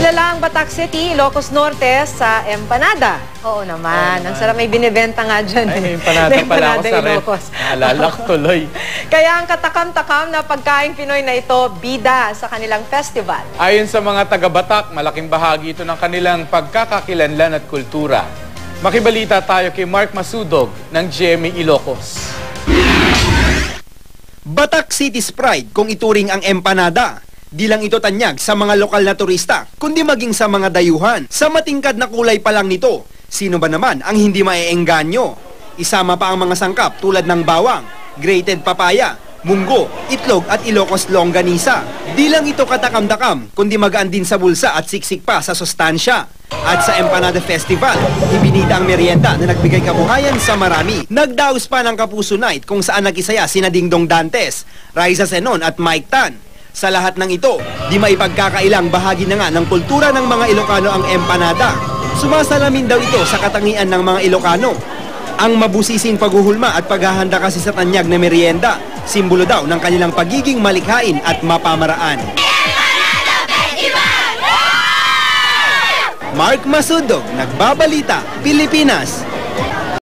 Kilala ang Batac City, Ilocos Norte sa empanada. Oo naman, ang sarap, may binibenta nga dyan. Ay, empanada pala ako sa ref. Naalala ko tuloy. Kaya ang katakam-takam na pagkaing Pinoy na ito, bida sa kanilang festival. Ayon sa mga taga-Batac, malaking bahagi ito ng kanilang pagkakakilanlan at kultura. Makibalita tayo kay Mark Masudog ng GMA Ilocos. Batac City's pride kung ituring ang empanada. Di lang ito tanyag sa mga lokal na turista, kundi maging sa mga dayuhan. Sa matingkad na kulay pa lang nito, sino ba naman ang hindi maeengganyo? Isama pa ang mga sangkap tulad ng bawang, grated papaya, munggo, itlog at Ilocos longganisa. Di lang ito katakam-takam, kundi magaan din sa bulsa at siksik pa sa sustansya. At sa Empanada Festival, ibinita ang merienda na nagbigay kabuhayan sa marami. Nagdaos pa ng Kapuso Night kung saan nag-isaya sina Dingdong Dantes, Raisa Senon at Mike Tan. Sa lahat ng ito, di maipagkakailang bahagi na nga ng kultura ng mga Ilocano ang empanada. Sumasalamin daw ito sa katangian ng mga Ilocano. Ang mabusising paghuhulma at paghahanda kasi sa tanyag na merienda, simbolo daw ng kanilang pagiging malikhain at mapamaraan. Mark Masudog, Nagbabalita, Pilipinas.